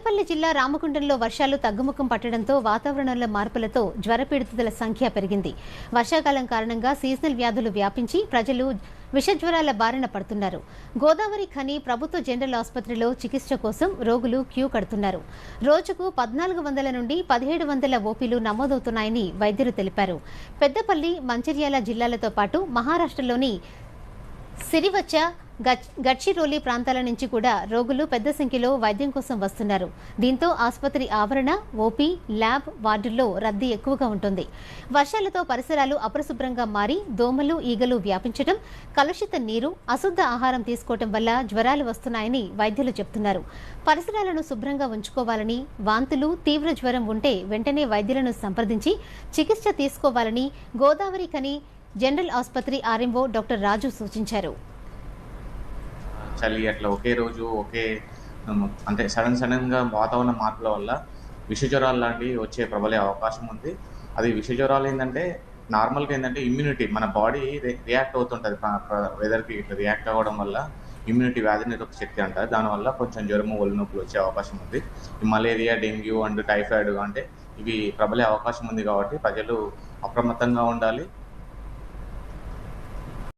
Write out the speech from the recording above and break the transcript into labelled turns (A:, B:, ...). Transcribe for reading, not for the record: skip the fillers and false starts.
A: పెద్దపల్లి జిల్లా రామగుండంలో వర్షాలు తగ్గుముఖం పట్టడంతో వాతావరణంలో మార్పులతో జ్వరపీడితుల సంఖ్య పెరిగింది. వర్షాకాలం కారణంగా సీజనల్ వ్యాధులు వ్యాపించి ప్రజలు విషజ్వరాల బారిన పడుతున్నారు. గోదావరి ఖని ప్రభుత్వ జనరల్ ఆసుపత్రిలో చికిత్స కోసం రోగులు క్యూ కడుతున్నారు. రోజుకు 1400 నుండి 1700 ఓపీలు నమోదవుతున్నాయని వైద్యులు తెలిపారు. పెద్దపల్లి, మంచిర్యాల జిల్లాలతో పాటు మహారాష్ట్రలోని సిరివచ్చ, గడ్చిరోలి ప్రాంతాల నుంచి కూడా రోగులు పెద్ద సంఖ్యలో వైద్యం కోసం వస్తున్నారు. దీంతో ఆసుపత్రి ఆవరణ, ఓపీ, ల్యాబ్ వార్డుల్లో రద్దీ ఎక్కువగా ఉంటుంది. వర్షాలతో పరిసరాలు అపరిశుభ్రంగా మారి దోమలు, ఈగలు వ్యాపించడం, కలుషిత నీరు, అశుద్ధ ఆహారం తీసుకోవడం వల్ల జ్వరాలు వస్తున్నాయని వైద్యులు చెబుతున్నారు. పరిసరాలను శుభ్రంగా ఉంచుకోవాలని, వాంతులు, తీవ్ర జ్వరం ఉంటే వెంటనే వైద్యులను సంప్రదించి చికిత్స తీసుకోవాలని గోదావరి ఖని జనరల్ ఆసుపత్రి ఆర్ఎంఓ డాక్టర్ రాజు సూచించారు.
B: చలి అట్లా ఒకే రోజు అంటే సడన్గా వాతావరణ మార్పుల వల్ల విషజ్వరాలు లాంటివి వచ్చే ప్రబలే అవకాశం ఉంది. అది విషజ్వరాలు ఏంటంటే నార్మల్గా ఏంటంటే ఇమ్యూనిటీ మన బాడీ రియాక్ట్ అవుతుంటుంది. వెదర్కి ఇట్లా రియాక్ట్ అవ్వడం వల్ల ఇమ్యూనిటీ వ్యాధి నిరోధక శక్తి అంటారు. దానివల్ల కొంచెం జ్వరము, ఒళ్ళు నొప్పులు వచ్చే అవకాశం ఉంది. ఈ మలేరియా, డెంగ్యూ అండ్ టైఫాయిడ్ అంటే ఇవి ప్రబలే అవకాశం ఉంది. కాబట్టి ప్రజలు అప్రమత్తంగా ఉండాలి.